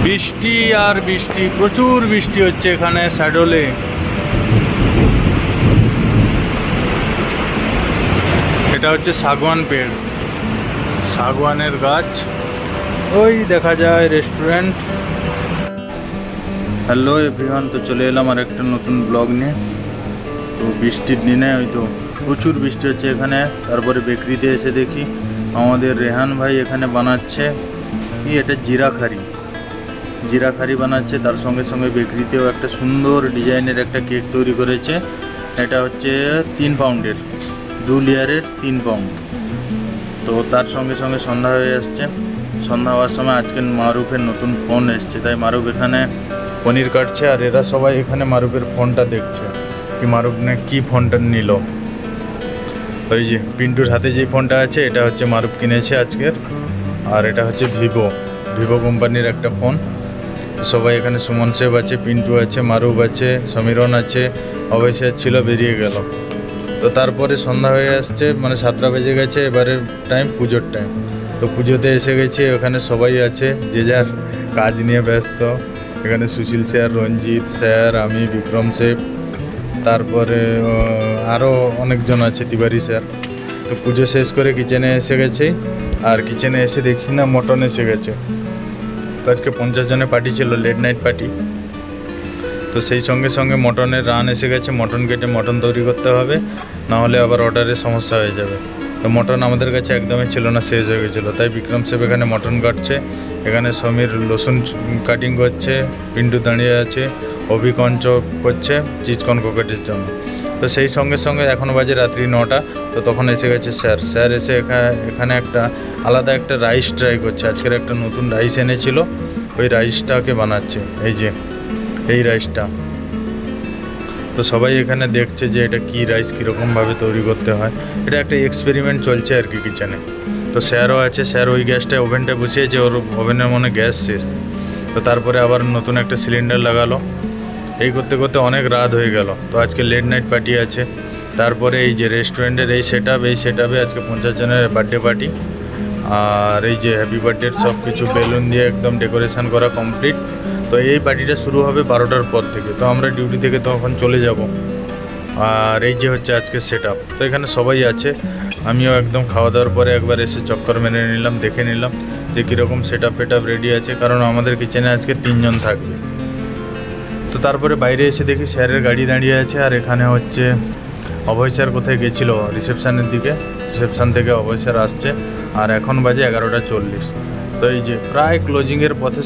বৃষ্টি আর বৃষ্টি, প্রচুর বৃষ্টি হচ্ছে এখানে স্যাডলে। এটা হচ্ছে শাগুয়ান পেড়, শাগুয়ানের গাছ। ওই দেখা যায় রেস্টুরেন্ট। হ্যালো এভরিওয়ান, তো চলে এলাম আর একটা নতুন ব্লগ নিয়ে। তো বৃষ্টির দিনে ওই তো প্রচুর বৃষ্টি হচ্ছে এখানে। তারপরে বেকরিতে এসে দেখি আমাদের রেহান ভাই এখানে বানাচ্ছে কি, এটা জিরা খারি বানাচ্ছে। তার সঙ্গে সঙ্গে বেকরিতেও একটা সুন্দর ডিজাইনের একটা কেক তৈরি করেছে। এটা হচ্ছে 3 পাউন্ডের, 2 লেয়ারের 3 পাউন্ড। তো তার সঙ্গে সঙ্গে সন্ধ্যা হয়ে আসছে। সন্ধ্যা হওয়ার সময় আজকে মারুফের নতুন ফোন এসছে, তাই মারুফ এখানে পনির কাটছে আর এরা সবাই এখানে মারুফের ফোনটা দেখছে কি মারুফ না কি ফোনটা নিল। ওই যে পিন্টুর হাতে যে ফোনটা আছে এটা হচ্ছে মারুফ কিনেছে আজকের। আর এটা হচ্ছে ভিভো কোম্পানির একটা ফোন। সবাই এখানে সুমন সেব আছে, পিন্টু আছে, মারুফ আছে, সমীরন আছে, অবশ্যই ছিল, বেরিয়ে গেল। তো তারপরে সন্ধ্যা হয়ে আসছে, মানে 7টা বেজে গেছে। এবারে টাইম পুজোর টাইম। তো পুজোতে এসে গেছি, ওখানে সবাই আছে যে যার কাজ নিয়ে ব্যস্ত। এখানে সুশীল স্যার, রঞ্জিত স্যার, আমি, বিক্রম সেব, তারপরে আরও অনেকজন আছে, তিওয়ারি স্যার। তো পুজো শেষ করে কিচেনে এসে গেছে। আর কিচেনে এসে দেখি না মটন এসে গেছে। তো আজকে 50 জনের পার্টি ছিল, লেট নাইট পার্টি। তো সেই সঙ্গে সঙ্গে মটনের রান এসে গেছে। মটন কেটে মটন তৈরি করতে হবে, নাহলে আবার অর্ডারের সমস্যা হয়ে যাবে। তো মটন আমাদের কাছে একদমই ছিল না, শেষ হয়ে গেছিলো। তাই বিক্রম সেব এখানে মটন কাটছে, এখানে সমীর রসুন কাটিং করছে, পিন্টু দাঁড়িয়ে আছে, অভিকঞ্চ করছে চিজকন কোকেটের জন্য। তো সেই সঙ্গে সঙ্গে এখন বাজে রাত্রি 9টা। তো তখন এসে গেছে স্যার এসে এখানে একটা আলাদা একটা রাইস ট্রাই করছে। আজকের একটা নতুন রাইস এনেছিল, ওই রাইসটাকে বানাচ্ছে। এই যে এই রাইসটা। তো সবাই এখানে দেখছে যে এটা কি রাইস, কীরকমভাবে তৈরি করতে হয়। এটা একটা এক্সপেরিমেন্ট চলছে আর কি কিচেনে। তো স্যারও আছে, স্যার ওই গ্যাসটায় ওভেনটা বসিয়েছে, ওর ওভেনের মনে গ্যাস শেষ। তো তারপরে আবার নতুন একটা সিলিন্ডার লাগালো। এই করতে করতে অনেক রাত হয়ে গেল। তো আজকে লেট নাইট পার্টি আছে। তারপরে এই যে রেস্টুরেন্টের এই সেটআপে আজকে 50 জনের বার্থডে পার্টি। আর এই যে হ্যাপি বার্থডের সব কিছু বেলুন দিয়ে একদম ডেকোরেশন করা কমপ্লিট। তো এই পার্টিটা শুরু হবে 12টার পর থেকে। তো আমরা ডিউটি থেকে তখন চলে যাব। আর এই যে হচ্ছে আজকে সেটআপ। তো এখানে সবাই আছে, আমিও একদম খাওয়া দাওয়ার পরে একবার এসে চক্কর মেরে নিলাম, দেখে নিলাম যে কীরকম সেটআপ রেডি আছে, কারণ আমাদের কিচেনে আজকে 3 জন থাকবে। তো তারপরে বাইরে এসে দেখি স্যারের গাড়ি দাঁড়িয়ে আছে। আর এখানে হচ্ছে অভয় স্যার কোথায় গেছিলো, রিসেপশানের দিকে। রিসেপশান থেকে অভয় স্যার আসছে। আর এখন বাজে 11টা 40। তো এই যে প্রায় ক্লোজিংয়ের পথে